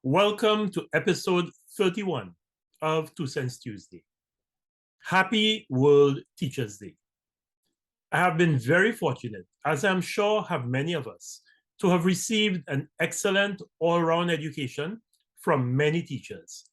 Welcome to episode 31 of Two Cents Tuesday. Happy World Teachers Day. I have been very fortunate, as I'm sure have many of us, to have received an excellent all-round education from many teachers.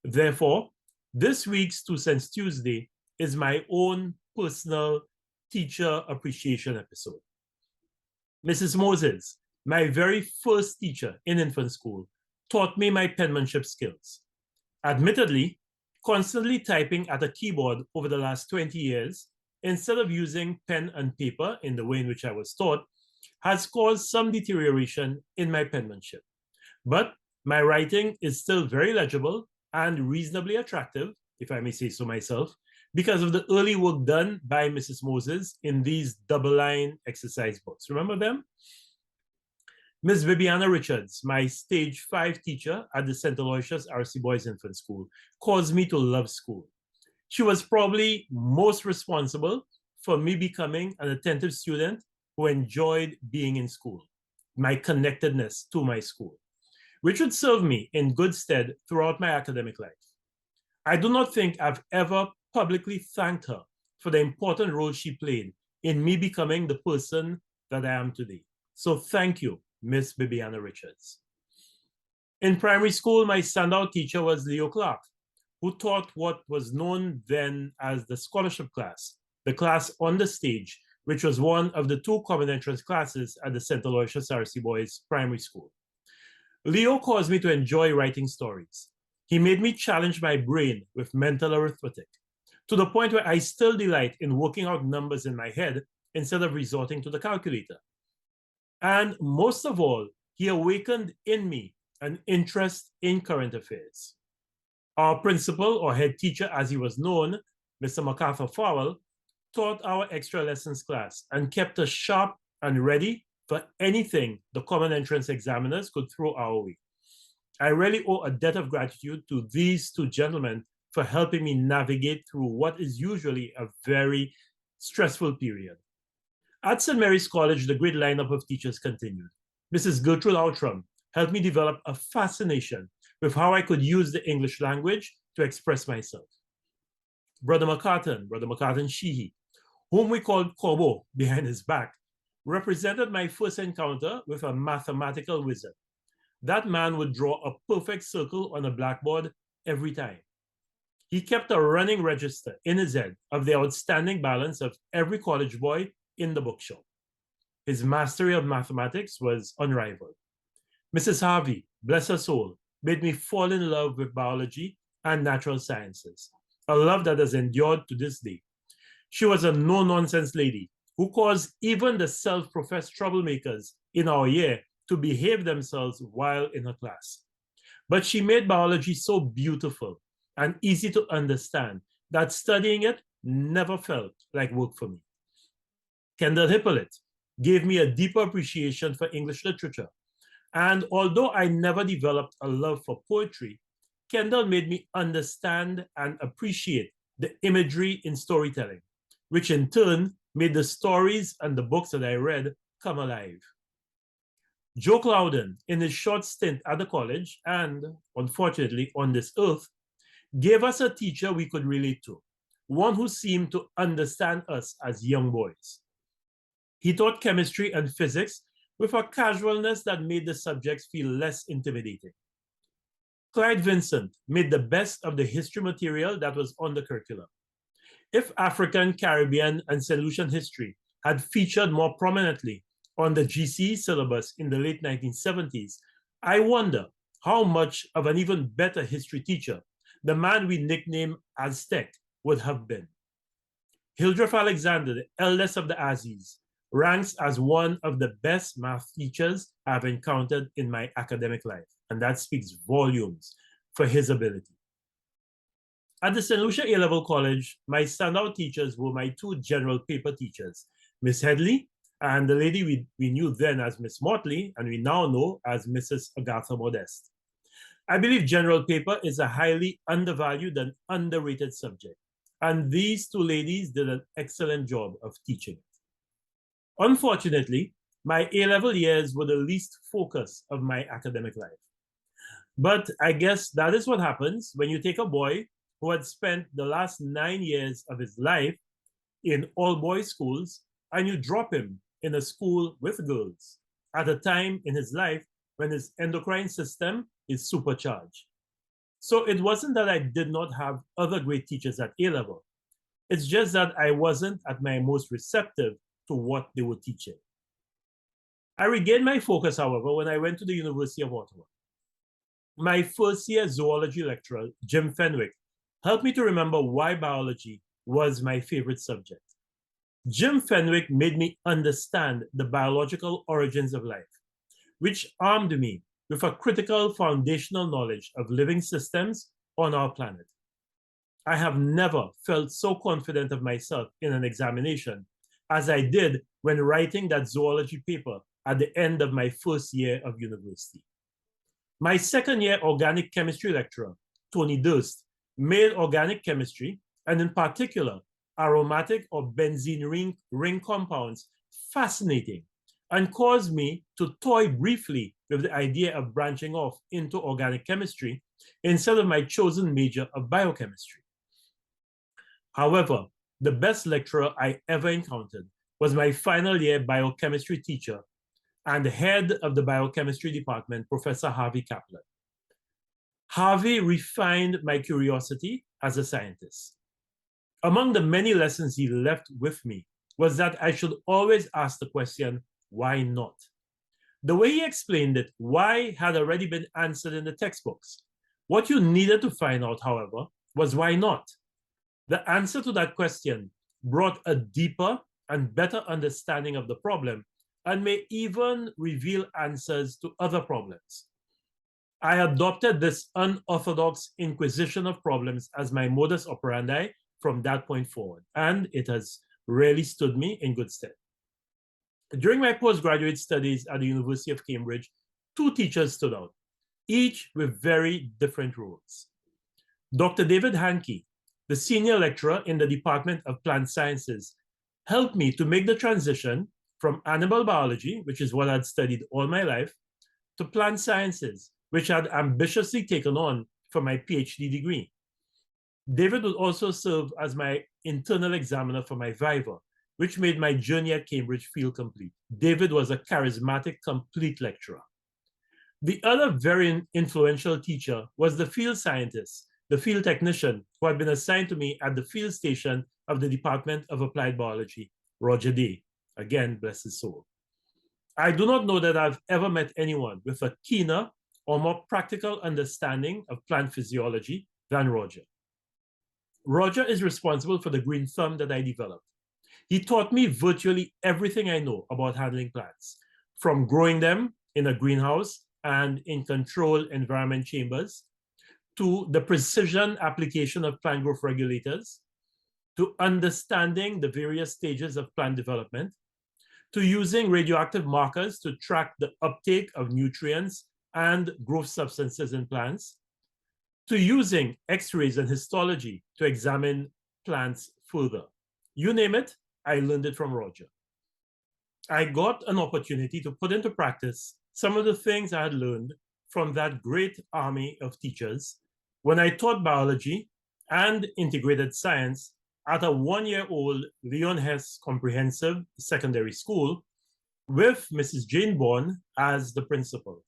Therefore, this week's Two Cents Tuesday is my own personal teacher appreciation episode. Mrs. Moses, my very first teacher in infant school, taught me my penmanship skills. Admittedly, constantly typing at a keyboard over the last 20 years, instead of using pen and paper in the way in which I was taught, has caused some deterioration in my penmanship. But my writing is still very legible and reasonably attractive, if I may say so myself, because of the early work done by Mrs. Moses in these double-line exercise books. Remember them? Ms. Viviana Richards, my stage 5 teacher at the St. Aloysius R.C. Boys Infant School, caused me to love school. She was probably most responsible for me becoming an attentive student who enjoyed being in school, my connectedness to my school, which would serve me in good stead throughout my academic life. I do not think I've ever publicly thanked her for the important role she played in me becoming the person that I am today. So thank you, Miss Bibiana Richards. In primary school, my standout teacher was Leo Clark, who taught what was known then as the scholarship class, the class on the stage, which was one of the two common entrance classes at the St. Aloysius R.C. Boys Primary School. Leo caused me to enjoy writing stories. He made me challenge my brain with mental arithmetic, to the point where I still delight in working out numbers in my head instead of resorting to the calculator. And most of all, he awakened in me an interest in current affairs. Our principal, or head teacher as he was known, Mr. MacArthur Fowle, taught our extra lessons class and kept us sharp and ready for anything the common entrance examiners could throw our way. I really owe a debt of gratitude to these two gentlemen for helping me navigate through what is usually a very stressful period. At St. Mary's College, the great lineup of teachers continued. Mrs. Gertrude Outram helped me develop a fascination with how I could use the English language to express myself. Brother McCartan Sheehy, whom we called Kobo behind his back, represented my first encounter with a mathematical wizard. That man would draw a perfect circle on a blackboard every time. He kept a running register in his head of the outstanding balance of every college boy in the bookshop. His mastery of mathematics was unrivaled. Mrs. Harvey, bless her soul, made me fall in love with biology and natural sciences, a love that has endured to this day. She was a no-nonsense lady who caused even the self-professed troublemakers in our year to behave themselves while in her class. But she made biology so beautiful and easy to understand that studying it never felt like work for me. Kendall Hippolyte gave me a deeper appreciation for English literature. And although I never developed a love for poetry, Kendall made me understand and appreciate the imagery in storytelling, which in turn made the stories and the books that I read come alive. Joe Clouden, in his short stint at the college and, unfortunately, on this earth, gave us a teacher we could relate to, one who seemed to understand us as young boys. He taught chemistry and physics with a casualness that made the subjects feel less intimidating. Clyde Vincent made the best of the history material that was on the curriculum. If African, Caribbean, and St. Lucian history had featured more prominently on the GCE syllabus in the late 1970s, I wonder how much of an even better history teacher the man we nicknamed Aztec would have been. Hildreth Alexander, the eldest of the Azis, ranks as one of the best math teachers I've encountered in my academic life, and that speaks volumes for his ability. At the St. Lucia A-Level College, my standout teachers were my two general paper teachers, Miss Headley and the lady we knew then as Miss Motley, and we now know as Mrs. Agatha Modeste. I believe general paper is a highly undervalued and underrated subject, and these two ladies did an excellent job of teaching it. Unfortunately, my A-level years were the least focus of my academic life. But I guess that is what happens when you take a boy who had spent the last 9 years of his life in all boys schools and you drop him in a school with girls at a time in his life when his endocrine system is supercharged. So it wasn't that I did not have other great teachers at A level. It's just that I wasn't at my most receptive to what they were teaching. I regained my focus, however, when I went to the University of Ottawa. My first year zoology lecturer, Jim Fenwick, helped me to remember why biology was my favorite subject. Jim Fenwick made me understand the biological origins of life, which armed me with a critical foundational knowledge of living systems on our planet. I have never felt so confident of myself in an examination as I did when writing that zoology paper at the end of my first year of university. My second year organic chemistry lecturer, Tony Durst, made organic chemistry, and in particular, aromatic or benzene ring compounds, fascinating and caused me to toy briefly with the idea of branching off into organic chemistry instead of my chosen major of biochemistry. However, the best lecturer I ever encountered was my final year biochemistry teacher and the head of the biochemistry department, Professor Harvey Kaplan. Harvey refined my curiosity as a scientist. Among the many lessons he left with me was that I should always ask the question, why not? The way he explained it, why had already been answered in the textbooks. What you needed to find out, however, was why not? The answer to that question brought a deeper and better understanding of the problem and may even reveal answers to other problems. I adopted this unorthodox inquisition of problems as my modus operandi from that point forward, and it has really stood me in good stead. During my postgraduate studies at the University of Cambridge, two teachers stood out, each with very different roles. Dr. David Hankey, the senior lecturer in the Department of Plant Sciences, helped me to make the transition from animal biology, which is what I'd studied all my life, to plant sciences, which I'd ambitiously taken on for my PhD degree. David would also serve as my internal examiner for my Viva, which made my journey at Cambridge feel complete. David was a charismatic, complete lecturer. The other very influential teacher was the field scientist, the field technician who had been assigned to me at the field station of the Department of Applied Biology, Roger Day. Again, bless his soul. I do not know that I've ever met anyone with a keener or more practical understanding of plant physiology than Roger. Roger is responsible for the green thumb that I developed. He taught me virtually everything I know about handling plants, from growing them in a greenhouse and in controlled environment chambers, to the precision application of plant growth regulators, to understanding the various stages of plant development, to using radioactive markers to track the uptake of nutrients and growth substances in plants, to using X-rays and histology to examine plants further. You name it, I learned it from Roger. I got an opportunity to put into practice some of the things I had learned from that great army of teachers when I taught biology and integrated science at a one-year-old Leon Hess Comprehensive Secondary School with Mrs. Jane Bourne as the principal.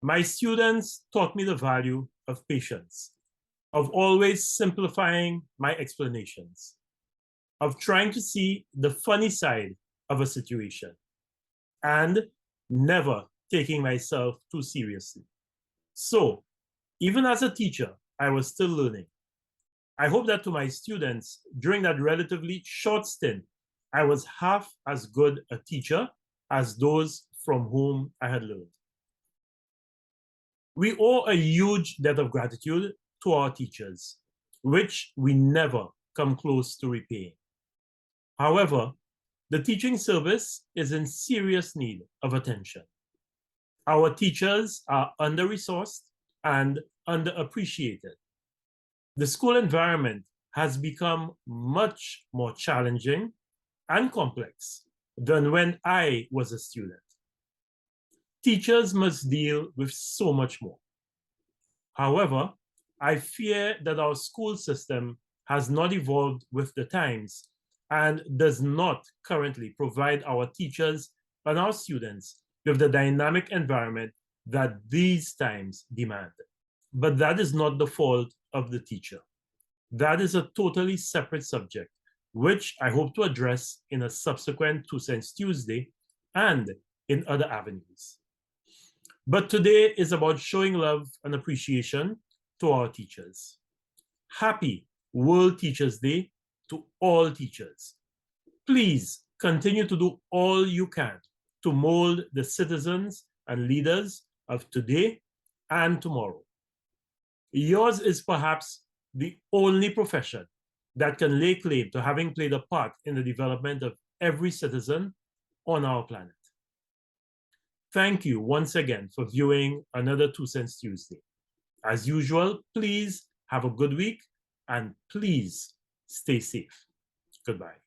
My students taught me the value of patience, of always simplifying my explanations, of trying to see the funny side of a situation, and never taking myself too seriously. So, even as a teacher, I was still learning. I hope that to my students, during that relatively short stint, I was half as good a teacher as those from whom I had learned. We owe a huge debt of gratitude to our teachers, which we never come close to repaying. However, the teaching service is in serious need of attention. Our teachers are under-resourced and underappreciated. The school environment has become much more challenging and complex than when I was a student. Teachers must deal with so much more. However, I fear that our school system has not evolved with the times and does not currently provide our teachers and our students with the dynamic environment that these times demand. But that is not the fault of the teacher. That is a totally separate subject, which I hope to address in a subsequent 2 Cents Tuesday and in other avenues. But today is about showing love and appreciation to our teachers. Happy World Teachers Day to all teachers. Please continue to do all you can to mold the citizens and leaders of today and tomorrow. Yours is perhaps the only profession that can lay claim to having played a part in the development of every citizen on our planet. Thank you once again for viewing another 2 Cents Tuesday. As usual, please have a good week and please stay safe. Goodbye.